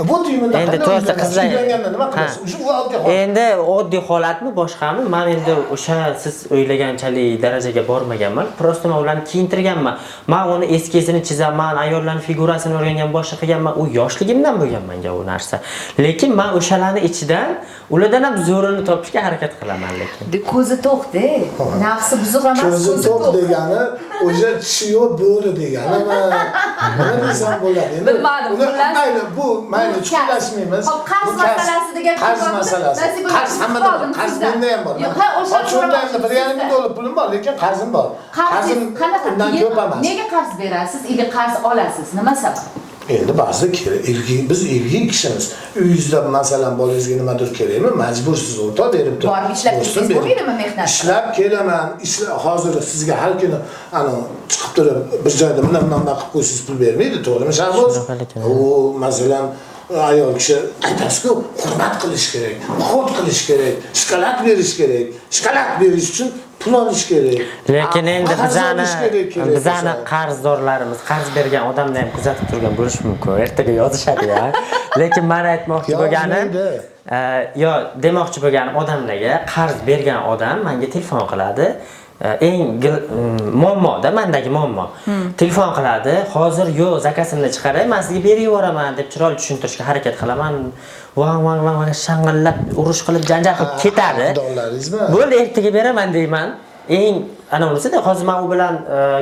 Bu tuyimda endi to'g'risi qizlar uylanganda nima qilasiz? Shu oddiy hol. endi oddiy holatmi boshqami? Men endi o'sha siz o'ylaganchalik darajaga bormaganman. Prosta men ularni kiyintirganman. Men uni eskisini chizaman, ayollarning figurasini o'rgangan, boshqa qilganman. U yoshligimdan bo'lgan menga u narsa. Lekin men o'shalarning ichidan ulardan ham zo'rini topishga harakat qilaman lekin. Ko'zi to'q-da. Nafsi buzuq emas, Ko'zi to'q degani o'sha tishi yo'q bo'ri deganimi? Nima desam bo'ladi? Endi Bilmadim, uni xullas. mayli chuqurlashmaymiz. Hop, qarz masalasida gap qarz masalasi. Qarz hammada bor. Qarz menda ham bor. Yo'q, ha, o'sha Shunda endi $1,500 pulim bor, lekin qarzim bor. Qarzim qanaqa? undan ko'p emas. Nega qarz berasiz? Nega qarz olasiz? Nima sabab? Endi ba'zida kerak, biz erkak kishimiz. Uyingizda masalan bolangizga nimadir kerakmi? Majbursiz o'rtoq berib turib. Borib ishlab kelsangiz bo'lmaydimi mehnat? Ishlab kelaman. Hozir sizga har kuni chiqib turib bir joyda bundan qilib qo'ysiz pul bermaydi, to'g'rimi Shahboz? U masalan ayol kishi aytasiz-ku, hurmat qilish kerak, xod qilish kerak, shokolad berish kerak. Shokolad berish uchun pul olish kerak. Lekin endi bizani qarzdorlarimiz, qarz bergan odamni ham kuzatib turgan bo'lish mumkin. Ertaga yozishadi-ya. Lekin men aytmoqchi bo'lganim, yo demoqchi bo'lganim odamlarga qarz bergan odam menga telefon qiladi. Eng muammoda mendagi muammo. Telefon qiladi, hozir yo'q, zakasimni chiqaray, men sizga berib yuboraman deb chiroyli tushuntirishga harakat qilaman. Vang shang'illab, urush qilib, janjal qilib ketadi. Bo'ldi, ertaga beraman deyman. Eng unisi-da, hozir men u bilan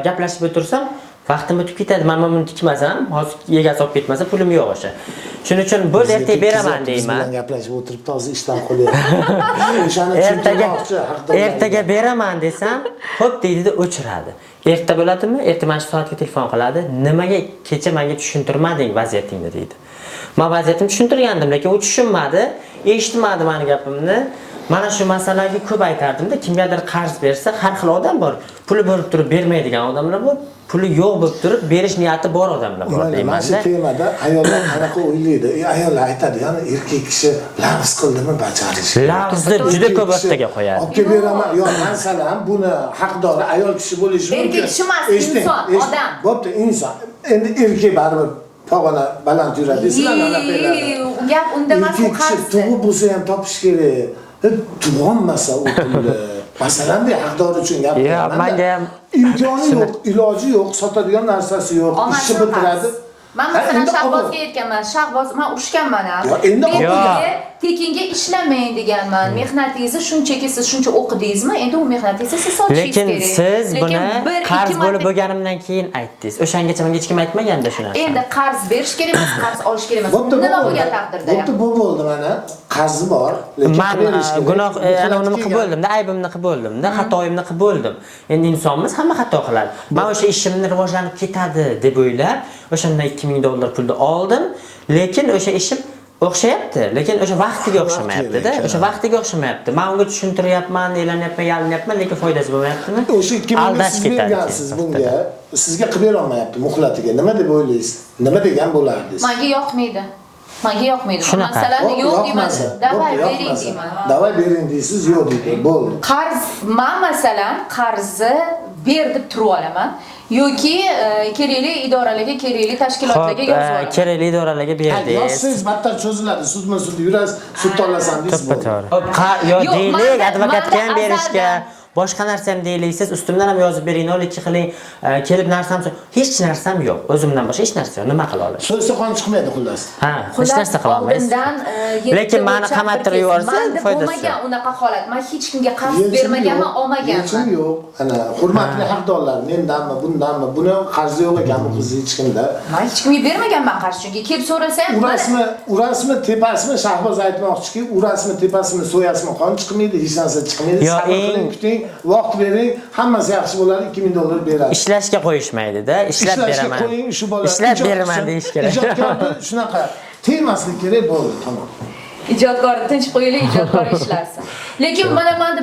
gaplashib o'tirsam, vaqtim o'tib ketadi. Men buni tikmasam, hozir egasi olib ketmasa, pulim yo'q o'sha. Shuning uchun bo'ldi, ertaga beraman deyman. Biz bilan gaplashib o'tiribdi, hozir ishdan qolyapti. O'shani ertaga beraman desam, xo'p deydi-da o'chiradi. Erta bo'ladimi? Erta mana shu soatga telefon qiladi. Nimaga kecha menga tushuntirmading vaziyatingni deydi. Men vaziyatimni tushuntirgandim, lekin u tushunmadi, eshitmadi meni gapimni. Mana shu masalaga ko'p aytardim-da, kimgadir qarz bersa, har xil odam bor. Puli bo'lib turib bermaydigan odamlar bor, puli yo'q bo'lib turib berish niyati bor odamlar bor deyman-da. Mana shu temada ayollar qanaqa o'ylaydi? Ayollar aytadi, ya'ni erkak kishi lafz qildimi bajarishi. Lafzni juda ko'p o'rtaga qo'yadi. Olib kelib beraman. Yo, masalan, buni haqdori ayol kishi bo'lishi mumkin. Erkak kishi emas, inson, odam. Bo'pti, inson. Endi erkak baribir pog'ona baland yuradi, sizlar nima qiladi? Gap unda emas, u qarz. Tug'ib bo'lsa ham topish kerak. Tug'olmasa u pulni. Masalan, haqdori uchun gap. Yo'q, menga ham imkoni yo'q, iloji yo'q, sotadigan narsasi yo'q, ishi bitiradi. Men masalan Shahbozga aytganman, Shahboz, men urushganman ham. Endi tekinga ishlamayman deganman. Mehnatingizni shunchaki siz shuncha o'qidingizmi? Endi u mehnatingizni siz sotishingiz kerak. Lekin siz buni qarz bo'lib bo'lganimdan keyin aytdingiz. O'shangacha menga hech kim aytmaganda shu narsani. Endi qarz berish kerak emas, qarz olish kerak emas. Nima bo'lgan taqdirda ham. Bo'pti, bu bo'ldi mana. Qarzi bor, lekin men gunoh nima qilib bo'ldimda, aybimni qilib bo'ldimda, xatoyimni qilib bo'ldim. Endi insonmiz, hamma xato qiladi. Men o'sha ishimni rivojlanib ketadi deb o'ylab, o'shandan $2000 pulni oldim, lekin o'sha ishim o'xshayapti, lekin o'sha vaqtiga o'xshamayapti-da. O'sha vaqtiga o'xshamayapti. Men unga tushuntiryapman, elanyapman, yalinyapman, lekin foydasi bo'lmayaptimi? O'sha 2000 siz bergansiz bunga, sizga qilib bera olmayapti muhlatiga. Nima deb o'ylaysiz? Nima degan bo'lardingiz? Menga yoqmaydi. Menga yoqmaydi. Masalan, yo'q deyman. Davay bering deyman. Davay bering deysiz, yo'q deydi. Bo'ldi. Qarz, men masalan qarzni ber deb turib olaman yoki kerakli idoralarga, kerakli tashkilotlarga yozib olaman. kerakli idoralarga berdingiz. Yozsangiz battar cho'ziladi. Sudma-sud yurasiz, sud olasan deysiz. To'g'ri. Yo Yo'q, deylik, manda advokatga ham berishga, azaldan- boshqa narsa ham deylik. Siz ustimdan ham yozib bering, noliki qiling, kelib narsam hech narsam yo'q. O'zimdan boshqa hech narsa yo'q. Nima qila olasiz? So'zsa qon chiqmaydi xullas. Ha, hech narsa qila olmaysiz. Lekin meni qamattirib yuborsa foydasi bo'lmagan yo'q. unaqa holat. Men hech kimga qarz bermaganman, olmaganman. Yechim yo'q. Ana hurmatli haqdorlar, mendanmi, bundanmi, buni qarzi yo'q ekan bu qiz hech kimda. Men hech kimga bermaganman qarz, chunki kelib so'rasam, Urasmi, tepasmi, Shahboz aytmoqchiki, urasmi, tepasmi, so'yasmi, qon chiqmaydi, hech narsa chiqmaydi. Yo, Sabr qiling, kuting, vaqt bering, hammasi yaxshi bo'ladi, 2000 dollar beradi. Ishlashga qo'yishmaydi-da, ishlab beraman. Qo'ying, shu bola. Ishlab beraman deyish kerak. Ijodkorni shunaqa tegmaslik kerak bo'ldi, tamom. ijodkorni tinch qo'yaylik, ijodkor ishlarsin. Lekin mana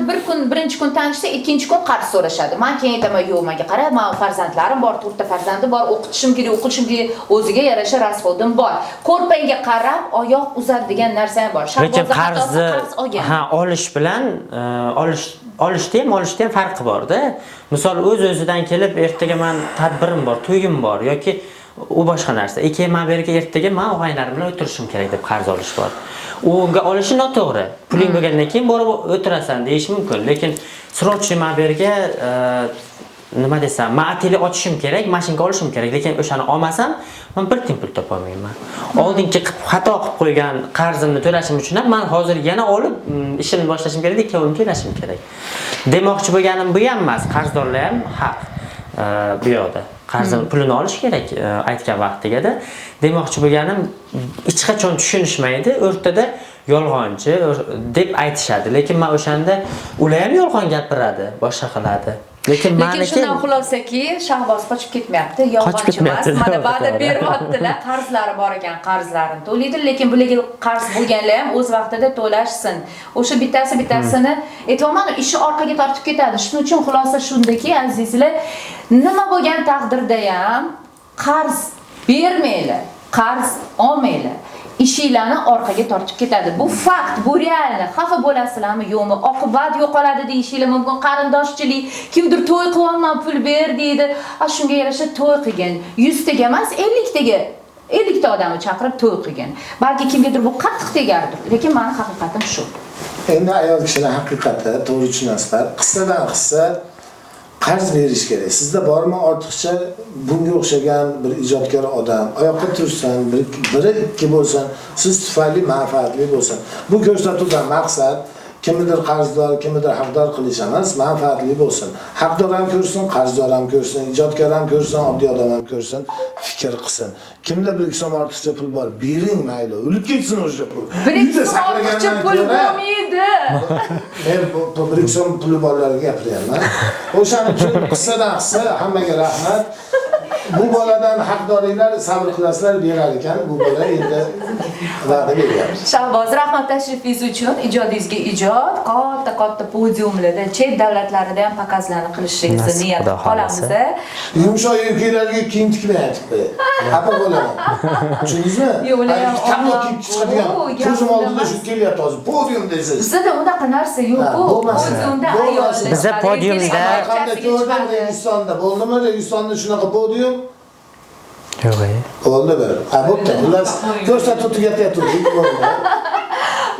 birinchi kun tanishsa, ikkinchi kun qarz so'rashadi. Men keyin aytaman, yo'q, menga qara, men farzandlarim bor, 4 ta farzandim bor, o'qitishim kerak, o'ziga yarasha rasxodim bor. Ko'rpangga qarab oyoq uzadigan narsa ham bor. Lekin Shahboz qarzni olgan. olish bilan olishda ham farqi bor-da. Misol o'z-o'zidan kelib, ertaga men tadbirim bor, to'yim bor yoki u boshqa narsa. Men bu yerga ertaga men og'aylarim bilan o'tirishim kerak deb qarz olish bor. Unga olishi noto'g'ri. Puling bo'lgandan keyin borib o'tirasan deyish mumkin. Lekin srочный men bu yerga nima desam, men ateli ochishim kerak, mashinka olishim kerak, lekin o'shani olmasam, men bir tiyin pul topa olmayman. Oldingi xato qilib qo'ygan qarzimni to'lashim uchun ham men hozir yana olib ishimni boshlashim kerak, ikkovini to'lashim kerak. Demoqchi bo'lganim bu ham emas, qarzdorlar ham haq bu yoqda. Qarzim pulini olish kerak aytgan vaqtigada. Demoqchi bo'lganim hech qachon tushunishmaydi, o'rtada yolg'onchi deb aytishadi. Lekin men o'shanda ular ham yolg'on gapiradi, boshqa qiladi. Lekin shundan xulosaki, Shahboz qochib ketmayapti, yolg'onchi emas. Mana ba'da beryaptilar, qarzlari bor ekan, qarzlarini to'laydi, lekin bularga qarz bo'lganlar ham o'z vaqtida to'lashsin. O'sha bittasini aytmoqman, ishi orqaga tortib ketadi. Shuning uchun xulosa shundaki, azizlar, nima bo'lgan taqdirda ham qarz bermaylar, qarz olmaylar. Ishinglarni orqaga tortib ketadi. Bu fakt, bu realni. Xafa bo'lasizlarmi, yo'qmi? Oqibat yo'qoladi deyishinglar mumkin. Qarindoshchilik, kimdir to'y qilyapman, pul ber deydi. Shunga yarasha to'y qilgan. 100 taga emas, 50 taga. 50 ta odamni chaqirib to'y qilgan. Balki kimgadir bu qattiq tegardir, lekin meni haqiqatim shu. Endi ayol kishilar haqiqati to'g'ri tushunasizlar. Qissadan qissa qarz berish kerak. Sizda bormi ortiqcha bunga o'xshagan bir ijodkor odam, oyoqqa tursin, biri ikki bo'lsin, siz tufayli manfaatli bo'lsin. Bu ko'rsatuvdan maqsad kimnidir qarzdor, kimnidir haqdor qilish emas, manfaatli bo'lsin. Haqdor ham ko'rsin, qarzdor ham ko'rsin, ijodkor ham ko'rsin, oddiy odam ham ko'rsin, fikr qilsin. Kimda bir so'm ortiqcha pul bor, bering mayli, o'lib ketsin o'sha pul. Bir so'm ortiqcha pul bo'lmaydi. Men bir so'm puli borlarga gapiryapman. O'shaning uchun qissadan qissa hammaga rahmat. Bu boladan haqdorliklar sabr qilasizlar berar ekan, bu bola endi va'da beryapti. Shahboz, rahmat tashrifingiz uchun, ijodingizga ijod, katta podiumlarda, chet davlatlarida ham pokazlarni qilishingizni niyat qilamiz. Yumshoq yuklarga kiyim tikmayapti. Xafa bo'laman. Tushundingizmi? Tanlo kiyib chiqadigan ko'zim oldida shu kelyapti hozir. Podium deysiz. Bizda unaqa narsa yo'q-ku. Podiumda ayollar. Bizda podiumda qanday ko'rdim Registonda. Bo'ldimi Registonda shunaqa podium? yo'q. Bo'ldi bir. Bo'pti. Xullas ko'rsatuv tugatyapti.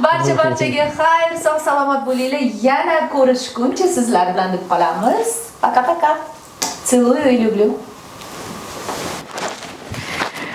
Barchaga xayr, sog' salomat bo'linglar. Yana ko'rishguncha sizlar bilan deb qolamiz. Пока-пока. Целую и люблю.